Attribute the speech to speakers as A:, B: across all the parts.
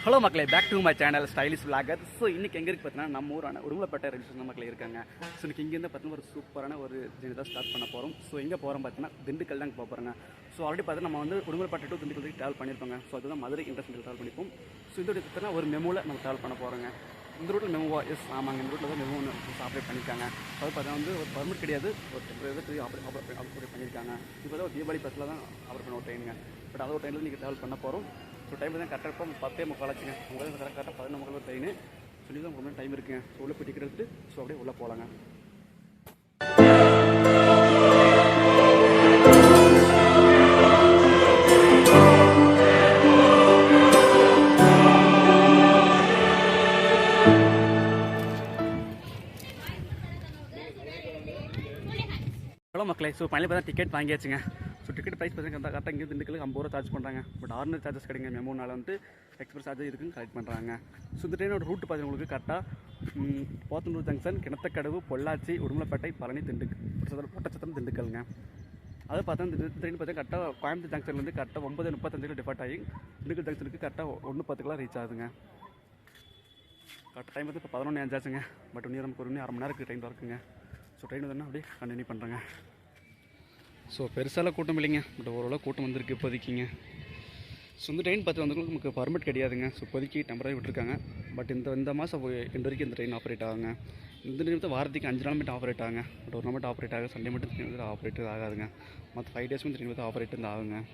A: Hello மக்களே, back to my channel stylish vlogger. So இன்றைக்கி எங்கே இருக்குது பார்த்தீங்கன்னா நம்ம ஊரான உடுமலைப்பேட்டை ரயில்வே ஸ்டேஷன் மக்களே இருக்காங்க. ஸோ இன்றைக்கி இங்கேருந்து பார்த்தீங்கன்னா ஒரு சூப்பரான ஒரு ஜெர்னி தான் ஸ்டார்ட் பண்ண போகிறோம். ஸோ எங்கே போகிறோம் பார்த்தீங்கன்னா திண்டுக்கல் தான் போக போகிறோங்க. ஸோ ஆல்ரெடி பார்த்தீங்கன்னா நம்ம வந்து உடுமலைப்பேட்டை டு திண்டுக்கல் ட்ராவல் பண்ணியிருப்போங்க. ஸோ அதுதான் மதுரை இன்டர்நேஷனல் ட்ராவல் பண்ணிப்போம். ஸோ இந்த பார்த்தீங்கன்னா ஒரு மெமோவில் நம்ம ட்ராவல் பண்ண போகிறோங்க. இந்த ரூட்டில் மெமோவா? எஸ், ஆமாங்க, இந்த ரூட்டில் தான் மெமோ ஒன்று ஆப்ரேட் பண்ணியிருக்காங்க. அது பார்த்தீங்கன்னா வந்து ஒரு பர்மிட் கிடையாது, ஒரு டெம்பரரி ஆப்ரேட் பண்ணியிருக்காங்க. இப்போ தான் ஒரு தீபாவளி பஸ்ஸில் தான் ஆப்ரேட் பண்ண ஒரு ட்ரெயினுங்க. பட் அதோட ட்ரெயினில் நீங்கள் ட்ராவல் பண்ண போகிறோம். ஸோ டைம் தான் கரெக்டாக இப்போ 10:45 ஆச்சுங்க. உங்களுக்கு கரெக்டாக 11:45 ட்ரெயின் சொல்லி தான் ரொம்ப டைம் இருக்குங்க. ஸோ உள்ளே போய் டிக்கெட் எடுத்துட்டு ஸோ அப்படியே உள்ளே போகலாங்க. ஹலோ மக்களே, ஸோ ஃபைனலி பார்த்தா டிக்கெட் வாங்கியாச்சுங்க. ஸோ டிக்கெட் ப்ரைஸ் பார்த்தீங்கன்னா கரெக்டாக இங்கே திண்டுக்கலுக்கு 50 ரூபா சார்ஜ் பண்ணுறாங்க. பட் ஆர்டினரி சார்ஜஸ் கிடைங்க. மெமோனால வந்து எக்ஸ்பிரஸ் சார்ஜஸ் இருக்குன்னு கலெக்ட் பண்ணுறாங்க. ஸோ இந்த ட்ரெயினோட ரூட் பார்த்தீங்கன்னா உங்களுக்கு கரெக்டாக போத்தனூர் ஜங்ஷன், கிணத்தக்கடவு, பொள்ளாச்சி, உடுமலைப்பேட்டை, பழனி, பொட்டச்சத்திரம், திண்டுக்கலுங்க. அதை பார்த்தா இந்த ட்ரெயின் பார்த்தா கரெக்டாக கோயம்புத்தூர் ஜங்ஷன்லேருந்து கரெக்டாக 9:35 டிபார்ட் ஆகி திண்டுக்கல் ஜங்ஷனுக்கு கரெக்டாக 1:10 ரீச் ஆகுதுங்க. கரெக்டாக டைம் வந்து இப்போ 11:05 ஆச்சுங்க. பட் இன்னும் நமக்கு ஒரு 1/2 மணி நேரம் ட்ரெயின் இருக்குங்க. ஸோ ட்ரெயின் வந்து அப்படியே கண்டினியூ பண்ணுறேங்க. ஸோ பெருசாலாம் கூட்டம் இல்லைங்க, பட் ஓரளவு கூட்டம் வந்திருக்கு இப்போதைக்குங்க. ஸோ இந்த ட்ரெயின் பார்த்து வந்து நமக்கு பர்மிட் கிடையாதுங்க. ஸோ இப்போதைக்கு டெம்பரரி விட்டுருக்காங்க. பட் இந்த மாதம் எண்டு வரைக்கும் இந்த ட்ரெயின் ஆப்ரேட் ஆகுங்க. இந்த ட்ரெயின் வாரத்துக்கு 5 நாள் மட்டும் ஆப்ரேட் ஆகுங்க. பட் ஒரு நாள் மட்டும் ஆப்ரேட் ஆகுது. சண்டே மட்டும் ட்ரெயின் வந்து ஆப்ரேட் ஆகாதுங்க. மற்ற 5 டேஸ் வந்து ட்ரெயின் வந்து ஆப்ரேட் வந்து ஆகுங்க.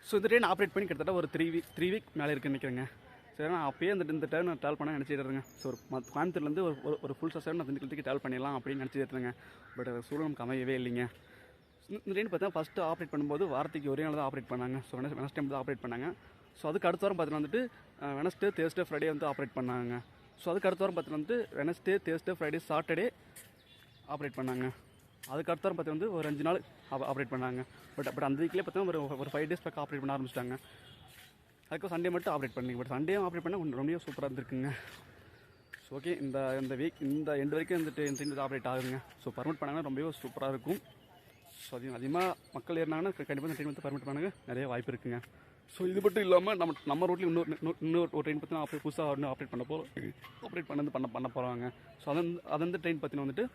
A: ஸோ இந்த ட்ரெயின் ஆப்ரேட் பண்ணி கிட்டத்தட்ட ஒரு 3 வீக் மேலே இருக்குன்னு நினைக்கிறேங்க. சரி, நான் அப்பயே இந்த டைம் நான் ட்ராவல் பண்ண நினச்சிட்டு இருந்தேங்க. ஸோ ஒரு கோயம்புத்தூர்லேருந்து ஒரு ஃபுல் சஸ்டன் நான் திண்டுக்கலுக்கு ட்ராவல் பண்ணிடலாம் அப்படின்னு நினச்சிட்டு இருந்தேங்க. பட் சூழல் நமக்கு அமையவே இல்லைங்க. இந்த ட்ரெயின் பார்த்தா ஃபஸ்ட்டு ஆப்ரேட் பண்ணும்போது வாரத்துக்கு ஒரே நாள் தான் ஆப்ரேட் பண்ணாங்க. ஸோ வெனஸ்டே தான் ஆப்ரேட் பண்ணாங்க. ஸோ அதுக்கு அடுத்த வாரம் பார்த்தீங்கன்னா வந்துட்டு வெனஸ்டே, தேர்ஸ்டே, ஃப்ரைடே வந்து ஆப்ரேட் பண்ணாங்க. ஸோ அதுக்கு அடுத்த வாரம் பார்த்தீங்கன்னா வந்து Wednesday, Thursday, Friday, Saturday operate பண்ணாங்க. அதுக்கு அடுத்த வாரம் பார்த்தீங்கன்னா வந்து ஒரு 5 நாள் ஆப்ரேட் பண்ணாங்க. பட் அந்த வீக்லேயே பார்த்தீங்கன்னா ஒரு 5 டேஸ் பக்கம் ஆப்ரேட் பண்ண ஆரம்பிச்சிட்டாங்க. அதுக்கு சண்டே மட்டும் ஆப்ரேட் பண்ணிங்க. பட் சண்டே ஆப்ரேட் பண்ணால் ரொம்ப சூப்பராக இருந்திருக்குங்க. ஸோ ஓகே, இந்த வீக் இந்த எண்டு வரைக்கும் இந்த ட்ரெயின் ஆப்ரேட் ஆகுதுங்க. ஸோ பர்மிட் பண்ணாங்கன்னா ரொம்பவே சூப்பராக இருக்கும். ஸோ அதிகமாக மக்கள் ஏறினாங்கன்னா கண்டிப்பாக இந்த ட்ரெயின் வந்து பர்மிட் பண்ணாங்க நிறைய வாய்ப்பு இருக்குங்க. ஸோ இது மட்டும் இல்லாமல் நம்ம ரோட்லேயும் இன்னொரு ஒரு ட்ரெயின் பார்த்தீங்கன்னா புதுசாக ஆப்ரேட் பண்ண போகிறாங்க. ஸோ அந்த ட்ரெயின் பார்த்தீங்கன்னா வந்துட்டு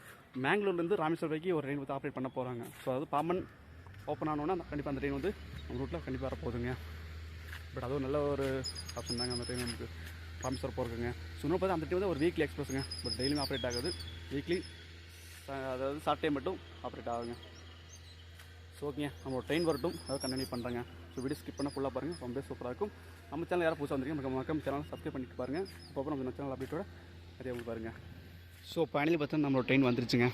A: மேங்களூர்லேருந்து ராமேஸ்வரம் வரைக்கும் ஒரு ட்ரெயின் வந்து ஆப்ரேட் பண்ண போகிறாங்க. ஸோ அது பாம்பன் ஓப்பன் ஆனோன்னா கண்டிப்பாக அந்த ட்ரெயின் வந்து நம்ம ரூட்டில் கண்டிப்பாக வரப்போகுதுங்க. பட் அதுவும் நல்ல ஒரு ஆப்ஷன் தாங்க அந்த ட்ரெயின் நமக்கு ராமேஸ்வரம் போகிறதுங்க. ஸோ இன்னும் பார்த்தா அந்த ட்ரெயின் வந்து ஒரு வீக்லி எக்ஸ்பிரஸுங்க. பட் டெய்லியும் ஆப்ரேட் ஆகுது. வீக்லி அதாவது சாட்டர்டே மட்டும் ஆப்ரேட் ஆகுங்க. ஸோ ஓகேங்க, நம்ம ட்ரெயின் வரட்டும், அதை கண்டினியூ பண்ணுறேங்க. ஸோ வீடியோ ஸ்கிப் பண்ண ஃபுல்லாக பாருங்கள், ரொம்ப சூப்பராக இருக்கும். நம்ம சேனல் யாரும் புதுசாக வந்திருக்கீங்க, நம்ம சேனல் சப்ஸ்கிரைப் பண்ணிட்டு பாருங்கள். அப்போ நம்ம சேனல் அப்டேட்டோட நிறைய பாருங்கள். ஸோ ஃபைனலி பார்த்தா நம்மளோட ட்ரெயின் வந்துருச்சுங்க.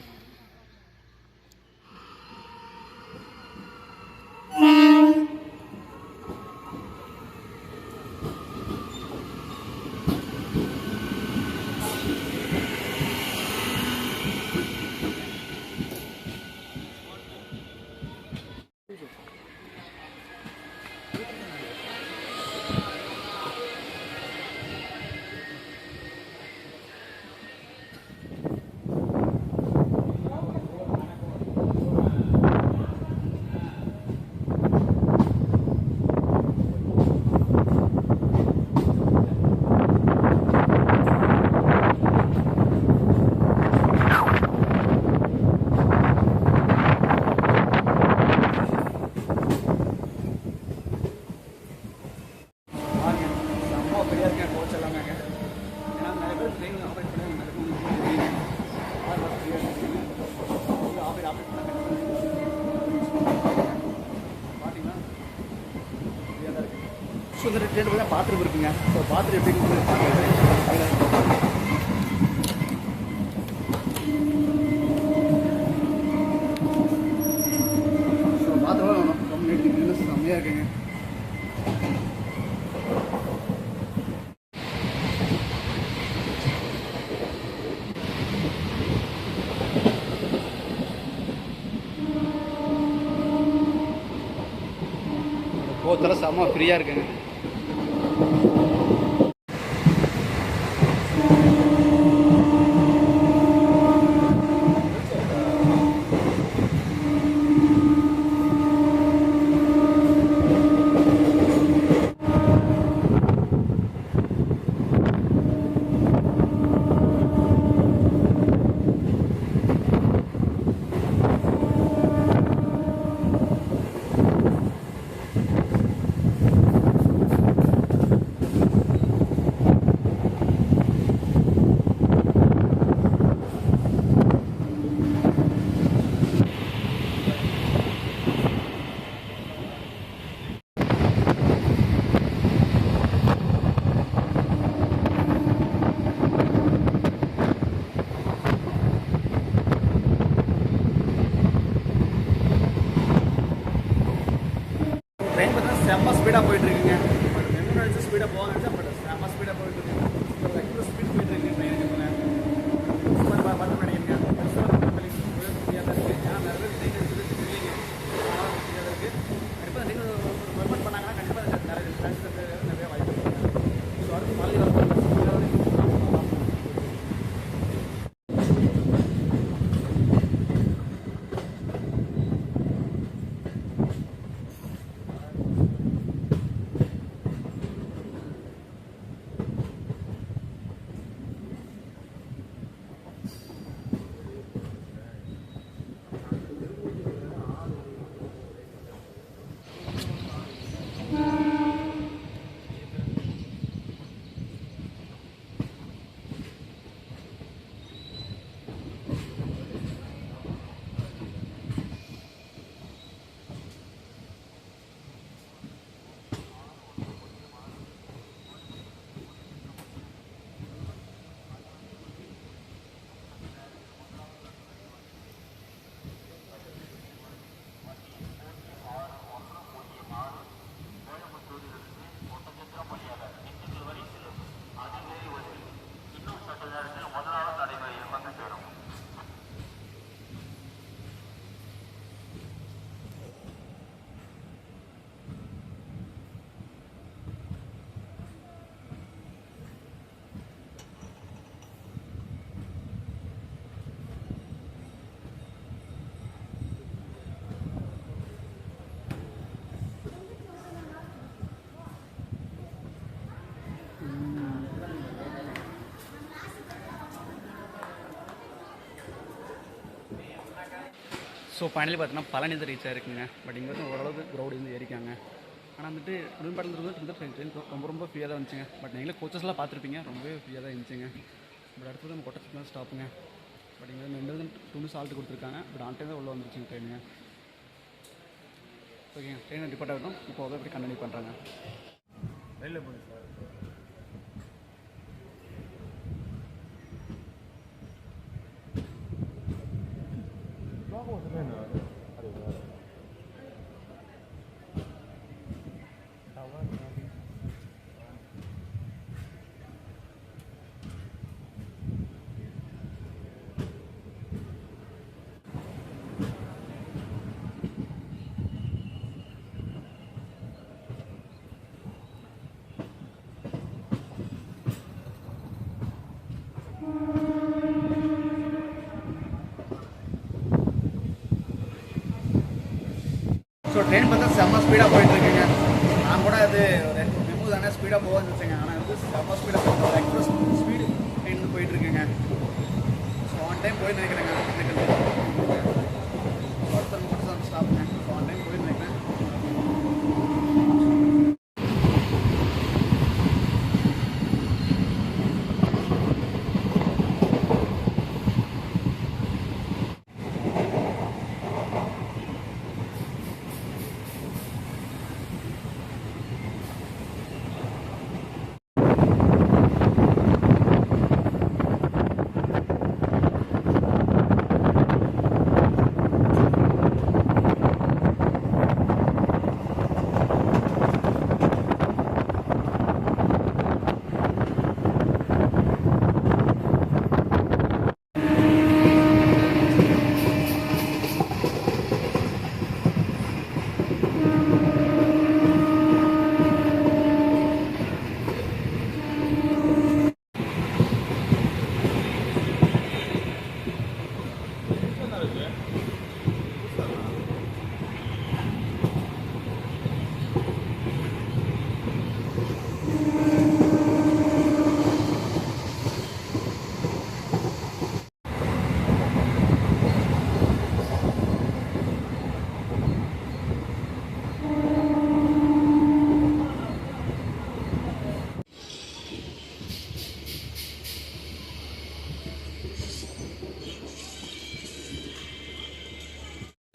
A: ஸோ இந்த ட்ரெயின் தான் பாத்ரூம் இருக்குங்க. ஸோ பாத்ரூம் எப்படி ஸோ பாத்ரூம் ரொம்ப நீட் செம்மையாக இருக்குங்க. போத்தெல்லாம் செம்ம ஃப்ரீயாக இருக்குங்க. ஸோ ஃபைனலி பார்த்தீங்கன்னா பழனி தான் ரீச் ஆயிருக்குங்க. பட் இங்கே வந்து ஓரளவுக்கு க்ரௌட் வந்து ஏறிக்காங்க. ஆனால் வந்துட்டு உடன்பாட்டில் ட்ரெயின் ரொம்ப ஃப்ரீயாக தான் இருந்துச்சுங்க. பட் நீங்களே கோச்சஸ்லாம் பார்த்துருப்பீங்க, ரொம்பவே ஃப்ரீயாக தான் இருந்துச்சுங்க. பட் அடுத்தது நம்ம கொட்டத்துக்கு தான் ஸ்டாப்புங்க. பட் இங்கே வந்து 2 நிமிஷம் சால்ட்டு கொடுத்துருக்காங்க. பட் ஆன் டைம் தான் உள்ள வந்துருச்சுங்க ட்ரெயினுங்க. ஓகேங்க, ட்ரெயின் ரிப்போர்ட் ஆகட்டும். இப்போ அதை எப்படி கண்டினியூ பண்ணுறாங்க வெளியில் போகுது சார். ஸோ ட்ரெயின் பார்த்தா செம்ம ஸ்பீடாக போயிட்டுருக்குங்க. நான் கூட அது ஒரு மெமோ தானே ஸ்பீடாக போக வந்துச்சுங்க. ஆனால் வந்து செம்ம ஸ்பீடாக போயிட்டு ஒரு எக்ஸ்பிரஸ் ஸ்பீடு ட்ரெயின் வந்து போயிட்டுருக்குங்க. ஸோ ஆன் டைம் போய் நினைக்கிறேங்க. ஒருத்தர் மட்டும் தான் ஸ்டாப்புங்க. ஸோ ஆன் டைம் போய் நினைக்கிறேன்.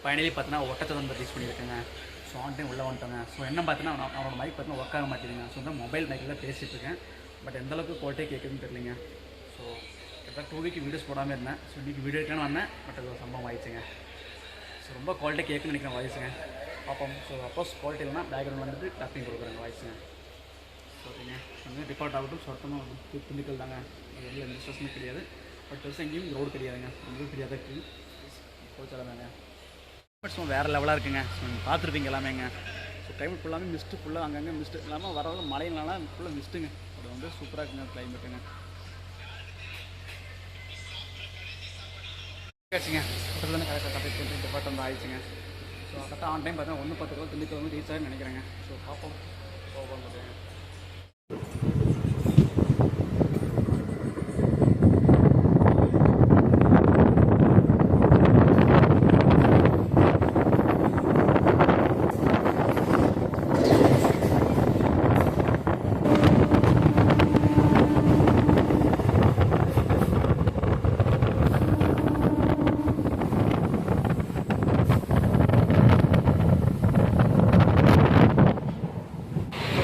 A: ஃபைனலி பார்த்தீங்கன்னா ஒட்டத்தை வந்து ரீச் பண்ணியிருக்கேங்க. ஸோ ஆன் டைம் உள்ளே வந்துட்டோங்க. ஸோ என்ன பார்த்தீங்கன்னா அவனோட மைக் பார்த்தீங்கன்னா ஒர்க் ஆக மாட்டேங்குதுங்க. ஸோ வந்து மொபைல் மைக்கில் தான் பேசிகிட்டு இருக்கேன். பட் எந்தளவுக்கு குவாலிட்டியாக கேட்குதுன்னு தெரியலிங்க. ஸோ கிட்டத்தட்ட 2 வீக் வீடியோஸ் போடாமல் இருந்தேன். ஸோ இன்றைக்கி வீடியோ எடுக்கணும்னு வந்தேன். பட் அது ஒரு சம்பவம் ஆயிடுச்சுங்க. ஸோ ரொம்ப குவாலிட்டியாக கேட்குன்னு நினைக்கிறேன் வாய்ஸுங்க. பார்ப்போம். ஸோ சப்போஸ் குவாலிட்டி இல்லைனா பேக்ரவுண்ட் வந்துட்டு டப்பிங் கொடுக்குறாங்க வாய்ஸுங்க. ஓகேங்க, வந்து ரிப்போர்ட் ஆகட்டும். சொர்த்தமாக திண்டுக்கல் தாங்க. அது எந்த ஸ்ட்ரெஸ்ஸும் கிடையாது. பட் பெருசாக எங்கேயும் க்ரௌட் தெரியாதுங்க. ரொம்ப ஃப்ரீயாக தான் இருக்குது. போச்சாதாங்க. பட் ஸோ வேறு லெவலாக இருக்குங்க. ஸோ நீங்கள் பார்த்துருப்பீங்க எல்லாமேங்க. ஸோ கிளைமேட் ஃபுல்லாமே மிஸ்ட்டு, ஃபுல்லாக அங்கங்கே மிஸ்ட்டு இல்லாமல் வரவங்க மழையினால ஃபுல்லாக மிஸ்ட்டுங்க. அது வந்து சூப்பராக இருக்குங்க கிளைமேட்டுங்க. ஆச்சுங்க தானே கரெக்டாக டிபார்ட் வந்து ஆயிடுச்சுங்க. ஸோ கரெக்டாக ஆன் டைம் பார்த்தா 1:10 திண்டுக்கல் வந்து ரீச் ஆகுன்னு நினைக்கிறேங்க. ஸோ பார்ப்போம் போக முடியுங்க.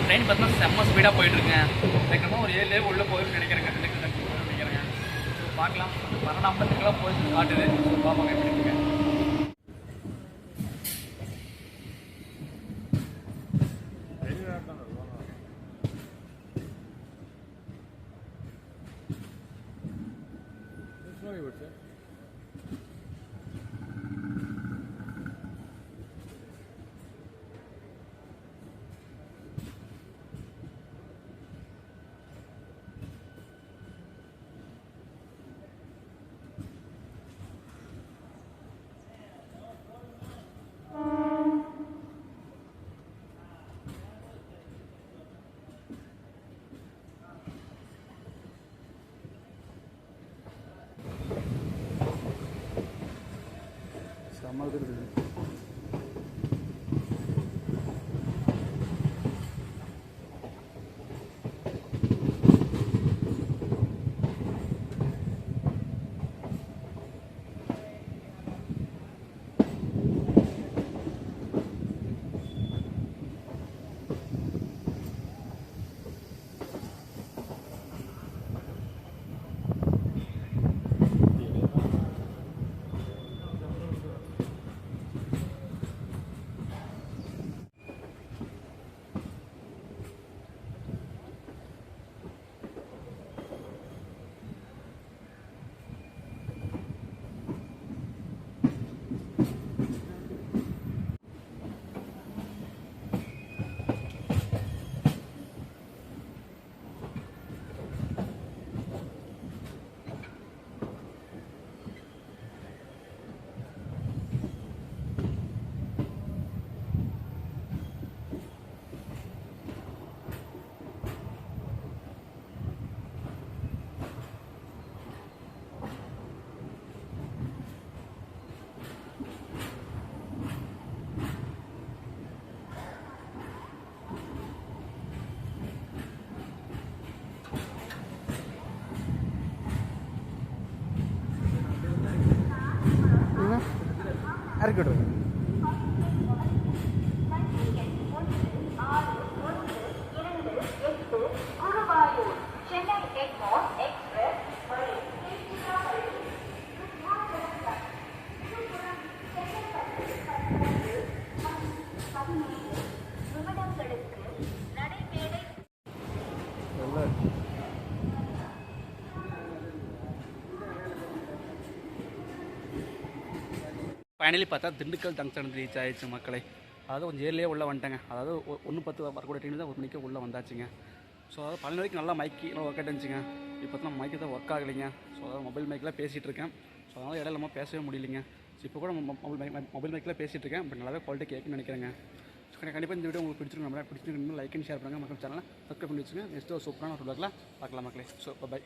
A: ட்ரெயின் பார்த்தீங்கன்னா செம்ம ஸ்பீடாக போயிட்டுருக்கேன். எனக்கு ஒரு 7 உள்ளே போயிருந்து நினைக்கிறேங்க. நினைக்கிறேங்க. ஸோ பார்க்கலாம். 12:50 போயிட்டு காட்டுது. ஸோ பார்ப்பாங்க எப்படி இருக்குங்க. செம்ம இது இருக்குது. இறக்கி விட்ருங்க. ஃபைனலி பார்த்தா திண்டுக்கல் ஜங்ஷன் ரீச் ஆயிடுச்சு மக்களே. அதாவது கொஞ்சம் ஏர்லேயே உள்ளே வந்துட்டேங்க. அதாவது 1:10 வரக்கூடிய ட்ரெயின் தான் 1 மணிக்கு உள்ளே வந்தாச்சுங்க. ஸோ அதாவது 12 வரைக்கும் நல்லா மைக்கு நல்லா ஒர்க் ஆகிட்டுச்சுங்க. இப்போ தான் மைக்கு தான் ஒர்க் ஆகலைங்க. ஸோ அதாவது மொபைல் மைக்கில் பேசிகிட்டு இருக்கேன். ஸோ அதனால் இடையில நம்ம பேசவே முடியலைங்க. ஸோ இப்போ கூட மொபைல் மைக்கில் பேசிகிட்டு இருக்கேன். பட் நல்லாவே குவாலிட்டி கேட்குன்னு நினைக்கிறேங்க. ஸோ கண்டிப்பாக இந்த வீடியோ உங்களுக்கு பிடிச்சிருக்கு. நம்மளா பிடிச்சிருக்கு லைக் அண்ட் ஷேர் பண்ணுங்கள். மக்கள் சேனலை சப்ஸ்கிரைப் பண்ணி வச்சுங்க. நெக்ஸ்ட்டு ஒரு சூப்பரான ஒரு vlogல பார்க்கலாம் மக்களே. So by.